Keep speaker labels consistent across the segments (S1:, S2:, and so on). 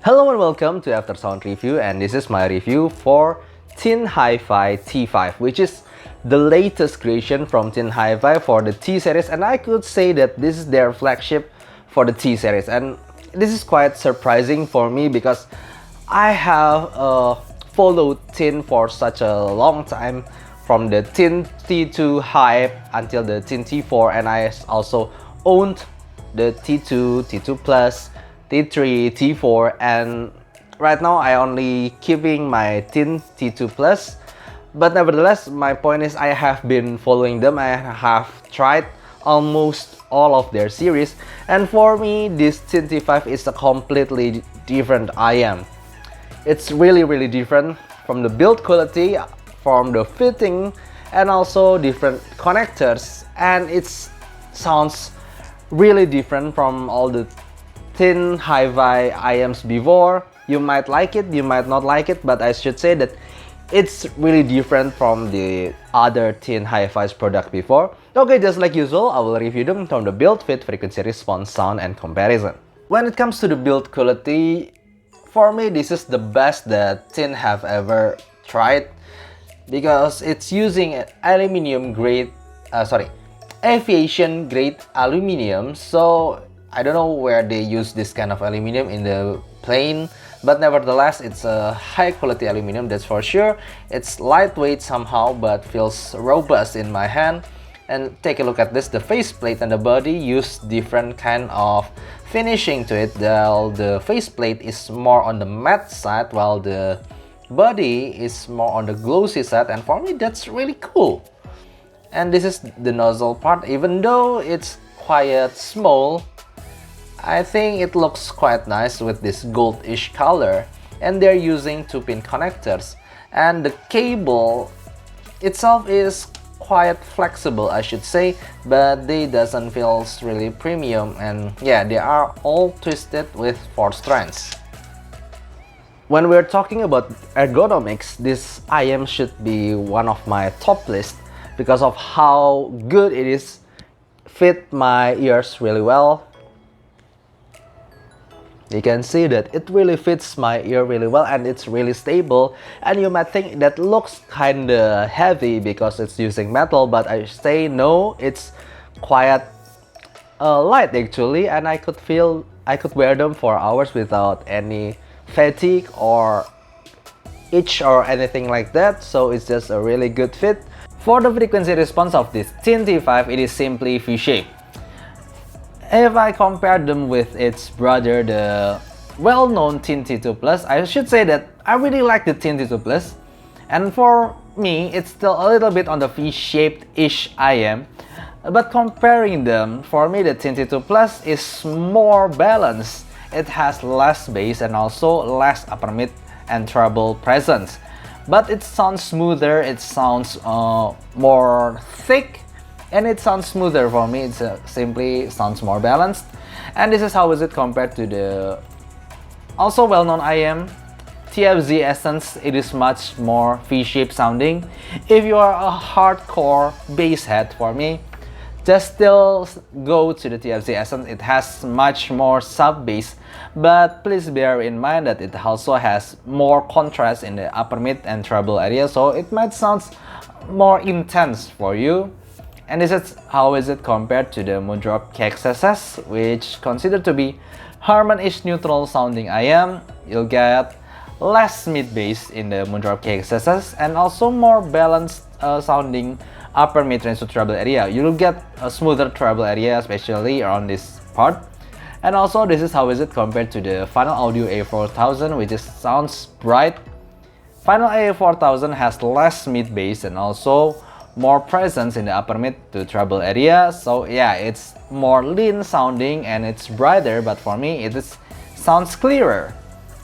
S1: Hello and welcome to After Sound Review, and this is my review for Hifi T5, which is the latest creation from Hifi for the T series, and I could say that this is their flagship for the T series. And this is quite surprising for me because I have followed Tin for such a long time, from the Tin T2 hype until the Tin T4, and I also owned the T2, T2plus, T3, T4, and right now I only keeping my Tin T2plus. But nevertheless, my point is I have been following them. I have tried almost all of their series, and for me this Tin T5 is a completely different IM. It's really different from the build quality, from the fitting, and also different connectors, and it sounds really different from all the Tin Hifi IMs before. You might like it, you might not like it, but I should say that it's really different from the other Tin Hifi's product before. Okay, just like usual, I will review them from the build, fit, frequency response, sound, and comparison. When it comes to the build quality, for me this is the best that Tin have ever tried, because it's using aviation grade aluminum. So I don't know where they use this kind of aluminum in the plane, but nevertheless it's a high quality aluminum, that's for sure. It's lightweight somehow but feels robust in my hand. And take a look at this, the faceplate and the body use different kind of finishing to it. The faceplate is more on the matte side while the body is more on the glossy side, and for me that's really cool. And this is the nozzle part. Even though it's quite small, I think it looks quite nice with this goldish color, and they're using 2-pin connectors, and the cable itself is quite flexible, I should say, but they doesn't feel really premium, and yeah, they are all twisted with 4 strands. When we're talking about ergonomics, this IM should be one of my top list because of how good it is, fit my ears really well. You can see that it really fits my ear really well, and it's really stable. And you might think that looks kinda heavy because it's using metal, but I say no, it's quite light actually, and I could wear them for hours without any fatigue or itch or anything like that. So it's just a really good fit. For the frequency response of this Tin T5, it is simply V-shaped. If I compare them with its brother, the well-known Tin T2plus, I should say that I really like the Tin T2plus, and for me it's still a little bit on the V-shaped-ish IM. But comparing them, for me the Tin T2plus is more balanced. It has less bass and also less upper mid and treble presence, but it sounds smoother, it sounds more thick, and it sounds smoother for me. It simply sounds more balanced. And this is how is it compared to the also well-known IM TFZ Essence. It is much more V-shaped sounding. If you are a hardcore bass head, for me, just still go to the TFZ Essence. It has much more sub bass, but please bear in mind that it also has more contrast in the upper mid and treble area, so it might sound more intense for you. And this is how is it compared to the Moondrop kxxs, which considered to be harmonish neutral sounding IM. You'll get less mid bass in the Moondrop kxxs, and also more balanced sounding upper mid range to treble area. You'll get a smoother treble area, especially around this part. And also this is how is it compared to the Final Audio A4000, which sounds bright. Final A4000 has less mid bass and also more presence in the upper mid to treble area. So yeah, it's more lean sounding and it's brighter, but for me it sounds clearer.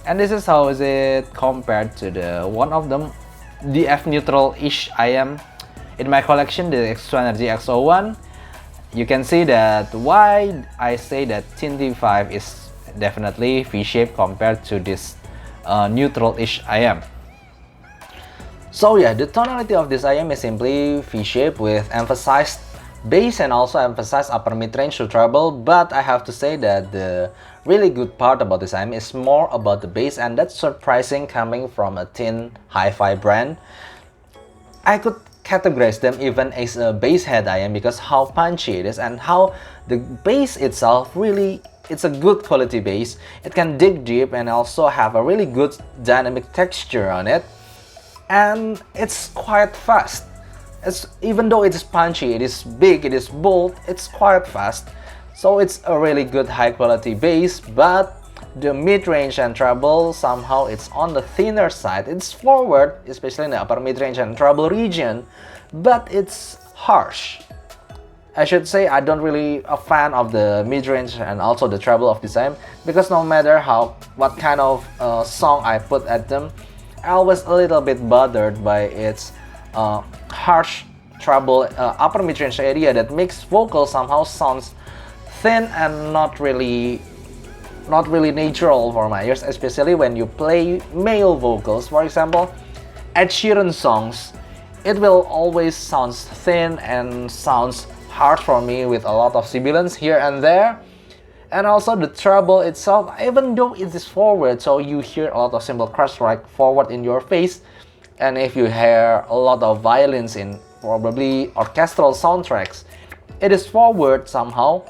S1: And this is how is it compared to the one of them DF neutral-ish IM in my collection, the X2 Energy X01. You can see that why I say that Tin T5 is definitely V-shaped compared to this neutral-ish IM. So yeah, the tonality of this IM is simply V-shaped with emphasized bass and also emphasized upper mid-range to treble, but I have to say that the really good part about this IM is more about the bass, and that's surprising coming from a thin hi-fi brand. I could categorize them even as a bass head IM because how punchy it is and how the bass itself really, it's a good quality bass. It can dig deep and also have a really good dynamic texture on it, and it's quite fast. Even though it is punchy, it is big, it is bold, it's quite fast. So it's a really good high quality bass, but the mid-range and treble somehow it's on the thinner side. It's forward, especially in the upper mid-range and treble region, but it's harsh. I should say I don't really a fan of the mid-range and also the treble of this IM, because no matter what kind of song I put at them, I always a little bit bothered by its harsh treble upper mid-range area that makes vocal somehow sounds thin and not really natural for my ears, especially when you play male vocals. For example, Ed Sheeran songs, it will always sounds thin and sounds hard for me with a lot of sibilance here and there. And also the treble itself, even though it is forward, so you hear a lot of cymbal crash like forward in your face, and if you hear a lot of violins in probably orchestral soundtracks, it is forward somehow.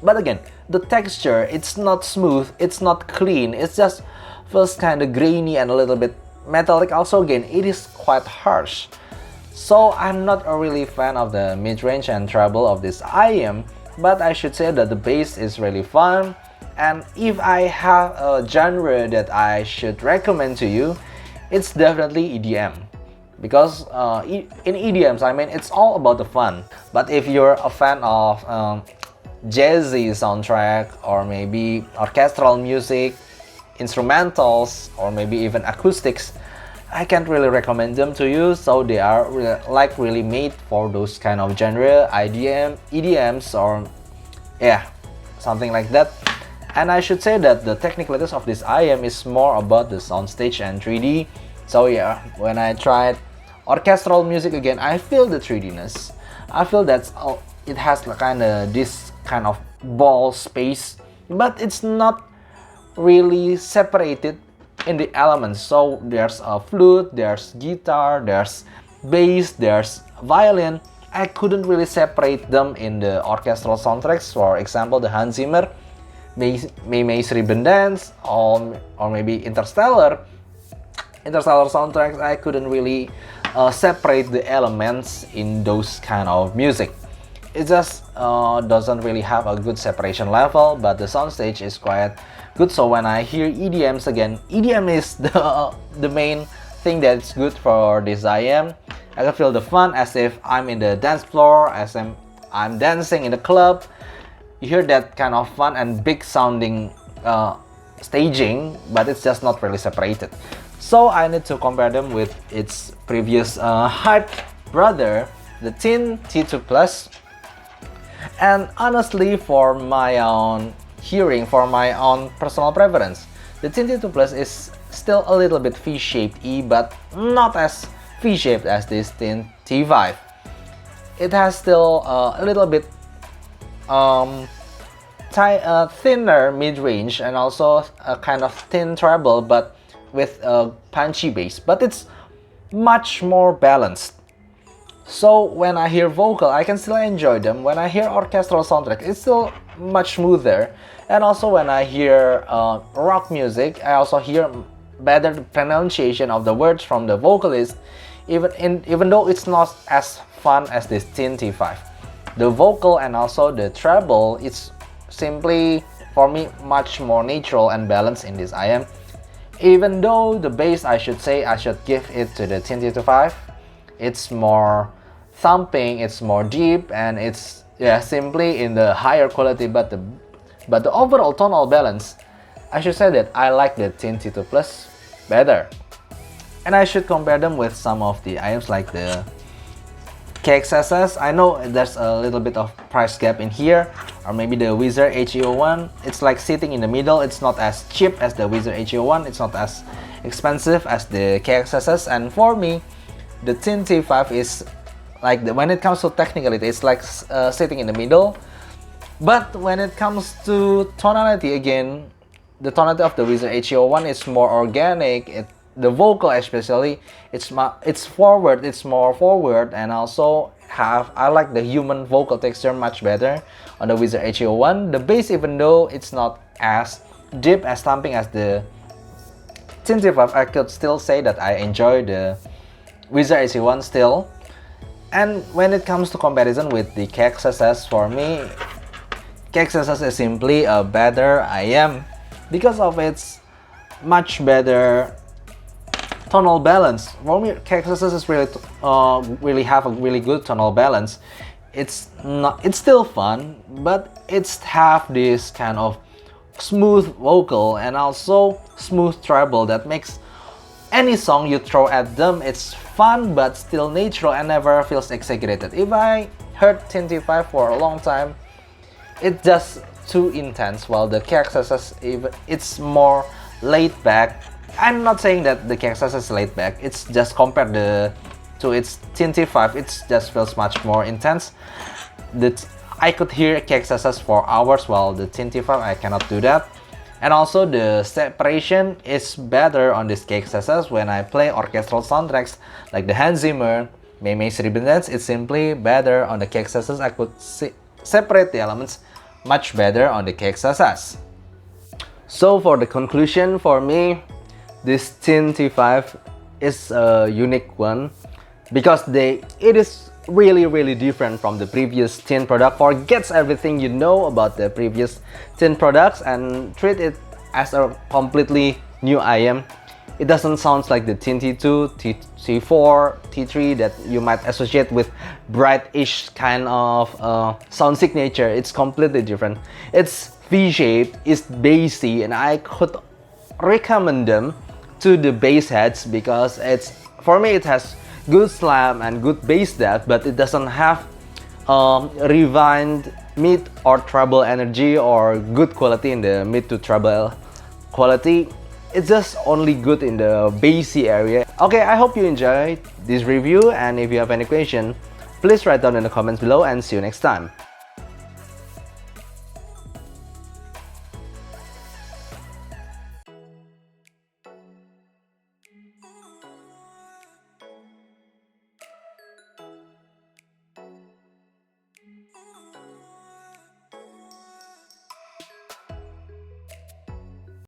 S1: But again, the texture, it's not smooth, it's not clean, it just feels kind of grainy and a little bit metallic. Also again, it is quite harsh. So I'm not a really fan of the mid-range and treble of this IM, but I should say that the bass is really fun. And if I have a genre that I should recommend to you, it's definitely EDM. Because in EDMs, I mean, it's all about the fun. But if you're a fan of jazzy soundtrack, or maybe orchestral music, instrumentals, or maybe even acoustics, I can't really recommend them to you. So they are really made for those kind of genre, EDMs, or yeah, something like that. And I should say that the technicalities of this IM is more about the soundstage and 3D. So yeah, when I tried orchestral music again, I feel the 3D-ness. I feel that it has this kind of ball space, but it's not really separated in the elements. So there's a flute, there's guitar, there's bass, there's violin. I couldn't really separate them in the orchestral soundtracks. For example, the Hans Zimmer, Maze Ribbon Dance, or maybe Interstellar soundtracks. I couldn't really separate the elements in those kind of music. It just doesn't really have a good separation level, but the soundstage is quite good. So when I hear EDMs again, EDM is the main thing that's good for this IM. I can feel the fun as if I'm in the dance floor, as I'm dancing in the club. You hear that kind of fun and big sounding staging, but it's just not really separated. So I need to compare them with its previous hype brother, the T2plus. And honestly, for my own hearing, for my own personal preference, the T2plus is still a little bit V-shaped but not as V-shaped as this T5. It has still a little bit thinner mid-range and also a kind of thin treble, but with a punchy bass, but it's much more balanced. So when I hear vocal, I can still enjoy them. When I hear orchestral soundtrack, it's still much smoother. And also when I hear rock music, I also hear better pronunciation of the words from the vocalist, even though it's not as fun as this T5. The vocal and also the treble, it's simply for me much more natural and balanced in this IM. Even though the bass, I should say, I should give it to the T2plus. It's more thumping, it's more deep, and it's simply in the higher quality. But the overall tonal balance, I should say that I like the T2plus better. And I should compare them with some of the IMs like the kxxs. I know there's a little bit of price gap in here, or maybe the whizzer he01. It's like sitting in the middle. It's not as cheap as the whizzer he01. It's not as expensive as the kxxs. And for me, the T5 is like when it comes to technicality, it's like sitting in the middle. But when it comes to tonality again, the tonality of the whizzer he01 is more organic. The vocal especially, it's forward, it's more forward, and also I like the human vocal texture much better on the whizzer he01. The bass, even though it's not as deep as thumping as the T5, I could still say that I enjoy the whizzer he01 still. And when it comes to comparison with the kxxs, for me, kxxs is simply a better IM because of its much better tonal balance. For me, kxxs is really have a really good tonal balance. It's still fun, but it's have this kind of smooth vocal and also smooth treble that makes any song you throw at them, it's fun but still natural and never feels exaggerated. If I heard T5 for a long time, it's just too intense, while the kxxs, it's more laid back. I'm not saying that the kxxs is laid back, it's just compared to its T5, it just feels much more intense. I could hear kxxs for hours, while the T5 I cannot do that. And also the separation is better on this kxxs. When I play orchestral soundtracks like the Hans Zimmer, Mei's Ribbon Dance, it's simply better on the kxxs. I could separate the elements much better on the kxxs. So for the conclusion, for me, this T5 is a unique one because it is really different from the previous tin product. Forgets everything you know about the previous tin products and treat it as a completely new IM. It doesn't sound like the T2, T4, T3 that you might associate with bright-ish kind of sound signature. It's completely different. It's V-shaped, it's bassy, and I could recommend them to the bass heads because for me it has good slam and good bass depth, but it doesn't have refined mid or treble energy or good quality in the mid to treble quality. It's just only good in the bassy area. Okay, I hope you enjoyed this review, and if you have any question, please write down in the comments below, and see you next time.